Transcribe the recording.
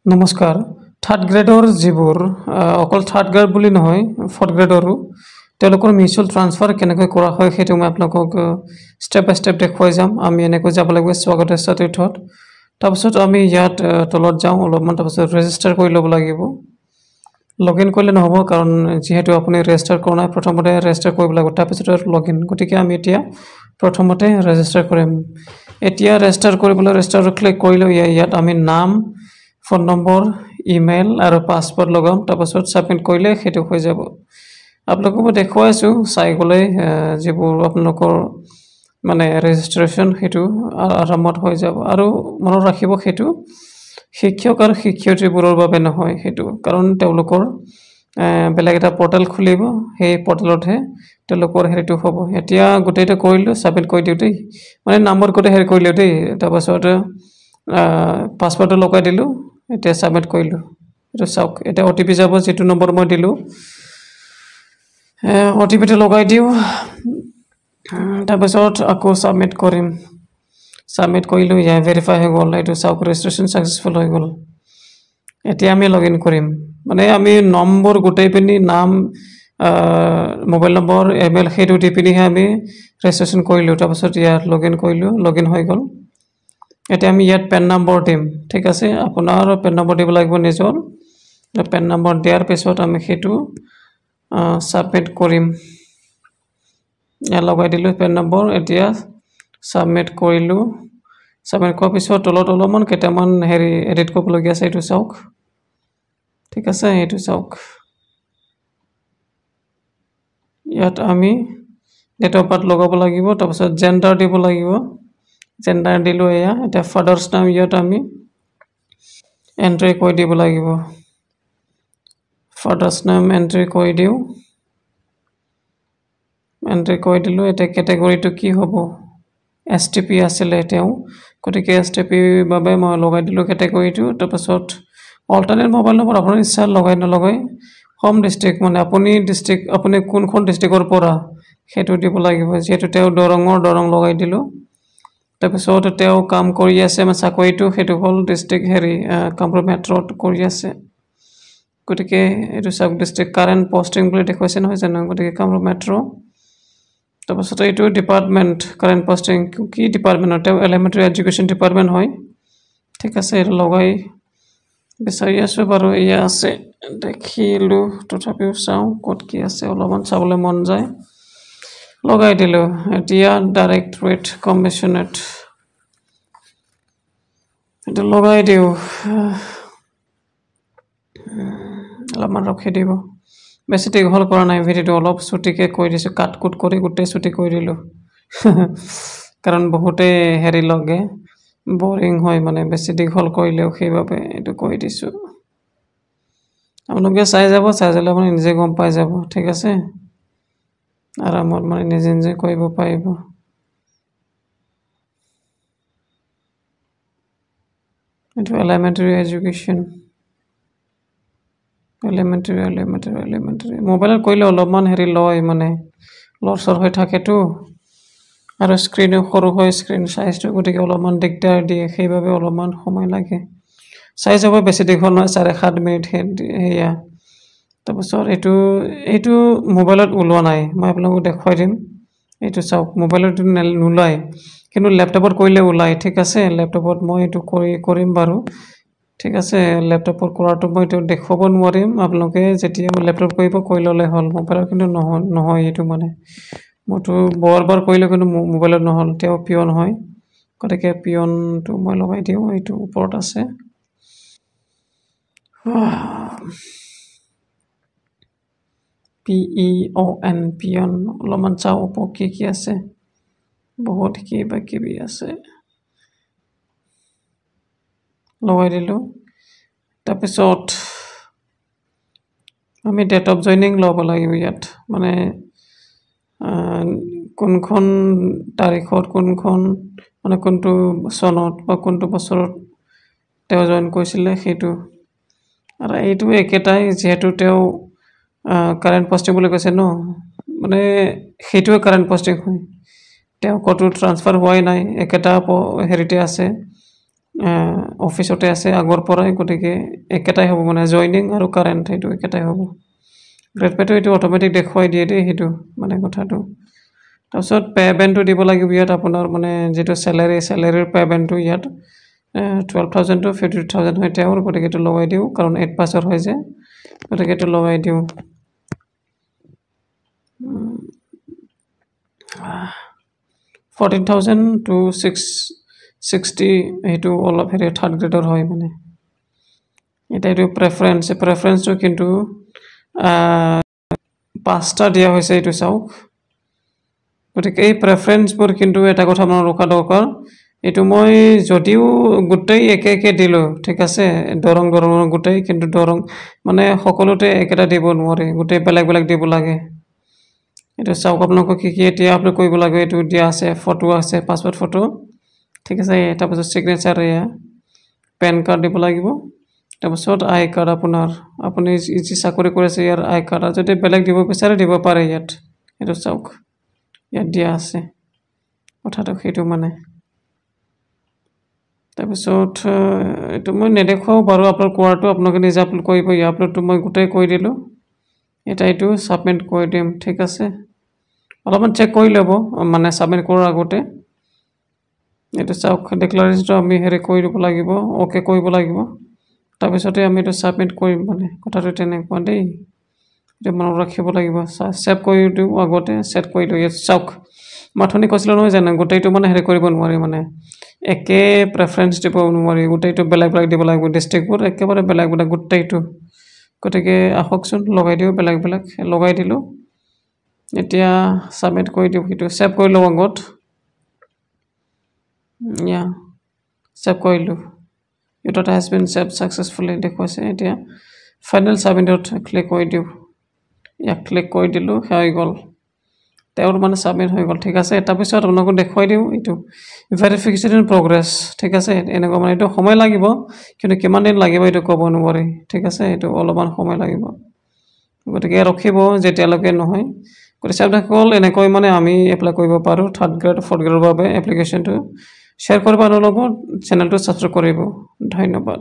নমস্কাৰ থাৰ্ড গ্ৰেডৰ যিবোৰ অকল থাৰ্ড গ্ৰেড বুলি নহয় ফৰ্থ গ্ৰেডৰো তেওঁলোকৰ মিউচুৱেল ট্ৰান্সফাৰ কেনেকৈ কৰা হয় সেইটো মই আপোনালোকক ষ্টেপ বাই ষ্টেপ দেখুৱাই যাম আমি এনেকৈ যাব লাগিব স্বাগত ষ্টাৰ্টত তাৰপিছত আমি ইয়াত তলত যাওঁ অলপমান তাৰপিছত ৰেজিষ্টাৰ কৰি ল'ব লাগিব লগইন কৰিলে নহ'ব কাৰণ যেহেতু আপুনি ৰেজিষ্টাৰ কৰা নাই প্ৰথমতে ৰেজিষ্টাৰ কৰিব লাগিব তাৰপিছত লগইন গতিকে আমি এতিয়া প্ৰথমতে ৰেজিষ্টাৰ কৰিম এতিয়া ৰেজিষ্টাৰ কৰিবলৈ ৰেজিষ্টাৰ ক্লিক কৰিলোঁ ইয়াত আমি নাম ফোন নম্বৰ ইমেইল আৰু পাছৱৰ্ড লগাম তাৰপিছত সাবমিট কৰিলে সেইটো হৈ যাব আপোনালোকক মই দেখুৱাই আছোঁ চাই গ'লে যিবোৰ আপোনালোকৰ মানে ৰেজিষ্ট্ৰেশ্যন সেইটো আৰামত হৈ যাব আৰু মনত ৰাখিব সেইটো শিক্ষক আৰু শিক্ষয়িত্ৰীবোৰৰ বাবে নহয় সেইটো কাৰণ তেওঁলোকৰ বেলেগ এটা পৰ্টেল খুলিব সেই পৰ্টেলতহে তেওঁলোকৰ হেৰিটো হ'ব এতিয়া গোটেইটো কৰিলোঁ সাবমিট কৰি দিওঁ দেই মানে নাম্বাৰ গোটেই হেৰি কৰিলোঁ দেই তাৰপিছত পাছৱৰ্ডটো লগাই দিলোঁ এতিয়া সাবমিট কৰিলোঁ এইটো চাওক এতিয়া অটিপি যাব যেটো নম্বৰ মই দিলোঁ অটিপিটো লগাই দিওঁ তাৰপিছত আকৌ সাবমিট কৰিম সাবমিট কৰিলোঁ ইয়া ভেৰিফাই হৈ গ'ল এইটো চাওক ৰেজিষ্ট্ৰেশ্যন সাকসেসফুল হৈ গ'ল এতিয়া আমি লগইন কৰিম মানে আমি নম্বৰ গোটেই পিনি নাম মোবাইল নম্বৰ ইমেইল সেইটো দি পিনিহে আমি ৰেজিষ্ট্ৰেশ্যন কৰিলোঁ তাৰপিছত ইয়াত লগইন কৰিলোঁ লগইন হৈ গ'ল এতিয়া আমি ইয়াত পেন নম্বৰ দিম ঠিক আছে আপোনাৰ পেন নম্বৰ দিব লাগিব নিজৰ পেন নম্বৰ দিয়াৰ পিছত আমি সেইটো সাবমিট কৰিম ইয়াত লগাই দিলোঁ পেন নম্বৰ এতিয়া সাবমিট কৰিলোঁ সাবমিট কৰাৰ পিছত তলত অলপমান কেইটামান হেৰি এডিট কৰিবলগীয়া আছে এইটো চাওক ঠিক আছে এইটো চাওক ইয়াত আমি ডেট অফ বাৰ্থ লগাব লাগিব তাৰপিছত জেণ্ডাৰ দিব লাগিব জেণ্ডাৰ দিলোঁ এয়া এতিয়া ফাদাৰ্ছ নাম ইয়াত আমি এন্ট্ৰি কৰি দিব লাগিব ফাদাৰ্ছ নাম এন্ট্ৰি কৰি দিওঁ এন্ট্ৰি কৰি দিলোঁ এতিয়া কেটেগৰীটো কি হ'ব STP আছিলে তেওঁ গতিকে STP বাবে মই লগাই দিলোঁ কেটেগৰীটো তাৰপিছত অল্টাৰনেট মোবাইল নম্বৰ আপোনাৰ ইচ্ছা লগাই নলগাই হোম ডিষ্ট্ৰিক্ট মানে আপুনি কোনখন ডিষ্ট্ৰিক্টৰ পৰা সেইটো দিব লাগিব যেহেতু তেওঁ দৰং লগাই দিলোঁ তাৰপিছত তেওঁ কাম কৰি আছে মানে চাকৰিটো সেইটো হ'ল ডিষ্ট্ৰিক্ট হেৰি কামৰূপ মেট্ৰত কৰি আছে গতিকে এইটো চাব ডিষ্ট্ৰিক্ট কাৰেণ্ট পষ্টিং বুলি দেখুৱাইছে নহয় জানো গতিকে কামৰূপ মেট্ৰ তাৰপিছত এইটো ডিপাৰ্টমেণ্ট কাৰেণ্ট পষ্টিং কি ডিপাৰ্টমেণ্টৰ তেওঁ এলিমেণ্টাৰী এডুকেশ্যন ডিপাৰ্টমেণ্ট হয় ঠিক আছে এইটো লগাই বিচাৰি আছোঁ বাৰু এয়া আছে দেখিলোঁ তথাপিও চাওঁ ক'ত কি আছে অলপমান চাবলৈ মন যায় লগাই দিলোঁ এতিয়া ডাইৰেক্টৰেট কমিশ্যনাৰেট এইটো লগাই দিওঁ অলপমান ৰখি দিব বেছি দীঘল কৰা নাই ভিডিঅ'টো অলপ ছুটিকৈ কৈ দিছোঁ কাট কুট কৰি গোটেই ছুটি কৰি দিলোঁ কাৰণ বহুতেই হেৰি লগে বৰিং হয় মানে বেছি দীঘল কৰিলেও সেইবাবে এইটো কৈ দিছোঁ আপোনালোকে চাই যালে আপুনি নিজে গম পাই যাব ঠিক আছে আৰামত মানে নিজে কৰিব পাৰিব এইটো এলিমেণ্টাৰী এডুকেশ্যন এলিমেণ্টাৰী মোবাইলত কৰিলে অলপমান হেৰি লয় মানে লৰচৰ হৈ থাকেতো আৰু স্ক্ৰীনো সৰু হয় স্ক্ৰীন চাইজটো গতিকে অলপমান দিগদাৰ দিয়ে সেইবাবে অলপমান সময় লাগে চাই যাব বেছি দীঘল নহয় 7.5 মিনিট সেয়া তাৰপিছত এইটো মোবাইলত ওলোৱা নাই মই আপোনালোকক দেখুৱাই দিম এইটো চাওক মোবাইলত নোলায় কিন্তু লেপটপত কৰিলে ওলায় ঠিক আছে লেপটপত মই এইটো কৰিম বাৰু ঠিক আছে লেপটপত কৰাটো মই এইটো দেখুৱাব নোৱাৰিম আপোনালোকে যেতিয়া লেপটপ কৰি ল'লে হ'ল মোবাইলত কিন্তু নহয় এইটো মানে মইতো বাৰ কৰিলোঁ কিন্তু মোবাইলত নহ'ল তেওঁ পিয়ন হয় গতিকে পিয়নটো মই লগাই দিওঁ এইটো ওপৰত আছে PEON পিয়ন অলপমান চাওঁ ওপৰত কি আছে বহুত কিবা কিবি আছে লগাই দিলোঁ তাৰপিছত আমি ডেট অফ জইনিং ল'ব লাগিব ইয়াত মানে কোনখন তাৰিখত কোনখন মানে কোনটো চনত বা কোনটো বছৰত তেওঁ জইন কৰিছিলে সেইটো আৰু এইটো একেটাই যিহেতু তেওঁ কাৰেণ্ট পষ্টিং বুলি কৈছে ন মানে সেইটোৱে কাৰেণ্ট পষ্টিং হয় তেওঁ ক'তো ট্ৰান্সফাৰ হোৱাই নাই একেটা হেৰিতে আছে অফিচতে আছে আগৰ পৰাই গতিকে একেটাই হ'ব মানে জইনিং আৰু কাৰেণ্ট সেইটো একেটাই হ'ব গ্ৰেড পেটো এইটো অট'মেটিক দেখুৱাই দিয়ে দেই সেইটো মানে কথাটো তাৰপিছত পে'মেণ্টটো দিব লাগিব ইয়াত আপোনাৰ মানে যিটো চেলাৰীৰ পে'মেণ্টটো ইয়াত 12,000 to 50,000 হয় তেওঁৰ গতিকে এইটো লগাই দিওঁ কাৰণ 8 হৈ যায় গতিকে এইটো লগাই দিওঁ 14,000 to 660 এইটো অলপ হেৰি থাৰ্ড গ্ৰেডৰ হয় মানে এটা এইটো প্ৰেফাৰেন্সটো কিন্তু 5টা দিয়া হৈছে এইটো চাওক গতিকে এই প্ৰেফাৰেন্সবোৰ কিন্তু এটা কথা মনত ৰখা দৰকাৰ এইটো মই যদিও গোটেই একে দিলো ঠিক আছে দৰং গোটেই কিন্তু দৰং মানে সকলোতে একেটা দিব নোৱাৰে গোটেই বেলেগ দিব লাগে এটা চাওক আপোনাক কি এতিয়া আপলোড কৰিব লাগে এইটো দিয়া আছে ফটো আছে পাসপোৰ্ট ফটো ঠিক আছে তাৰপিছত সিগনেচাৰ এয়া পেন কাৰ্ড দিব লাগিব তাৰপিছত আই কাৰ্ড আপুনি যি চাকৰি কৰিছে ইয়াৰ আই কাৰ্ড যদি বেলেগ দিব বিচাৰে দিব পাৰে ইয়াত এইটো চাওক ইয়াত দিয়া আছে কথাটো সেইটো মানে তাৰপিছত এইটো মই নেদেখাও বাৰু আপলোড কৰাটো আপোনালোকে নিজে আপলোড কৰিব এই আপলোডটো মই গোটেই কৈ দিলোঁ এইটো সাবমিট কৰি দিম ঠিক আছে অলপমান চেক কৰি ল'ব মানে সাবমিট কৰাৰ আগতে এইটো চাওক ডিক্লাৰেশ্যনটো আমি হেৰি কৰি দিব লাগিব ওকে কৰিব লাগিব তাৰপিছতে আমি এইটো সাবমিট কৰিম মানে কথাটো তেনেকুৱা দেই এইটো মনত ৰাখিব লাগিব সেভ কৰি দিওঁ আগতে সেট কৰি দিওঁ ইয়াত চাওক মাথনি কৈছিল নহয় জানো গোটেইটো মানে হেৰি কৰিব নোৱাৰি মানে একে প্ৰেফাৰেন্স দিব নোৱাৰি গোটেইটো বেলেগ দিব লাগিব ডিস্ট্ৰিক্টবোৰ একেবাৰে বেলেগ গোটেইটো গতিকে আহকচোন লগাই দিওঁ বেলেগ লগাই দিলোঁ এতিয়া সাবমিট কৰি দিওঁ সেইটো সেভ কৰি লওঁ আগত সেভ কৰিলোঁ It has been saved successfully দেখুৱাইছে এতিয়া ফাইনেল সাবমিটত ক্লিক কৰি দিওঁ ইয়াক ক্লিক কৰি দিলোঁ হৈ গ'ল তেওঁৰ মানে সাবমিট হৈ গ'ল ঠিক আছে তাৰপিছত আপোনালোকক দেখুৱাই দিওঁ এইটো ভেৰিফিকেশ্যন ইন প্ৰগ্ৰেছ ঠিক আছে এনেকুৱা মানে এইটো সময় লাগিব কিন্তু কিমান দিন লাগিব এইটো ক'ব নোৱাৰি ঠিক আছে এইটো অলপমান সময় লাগিব গতিকে ৰখিব যেতিয়ালৈকে নহয় গতিকে চাবসকল এনেকৈ মানে আমি এপ্লাই কৰিব পাৰোঁ থাৰ্ড গ্ৰেড ফৰ্থ গ্ৰেডৰ বাবে এপ্লিকেশ্যনটো শ্বেয়াৰ কৰিব আৰু লগত চেনেলটো ছাবস্ক্ৰাইব কৰিব ধন্যবাদ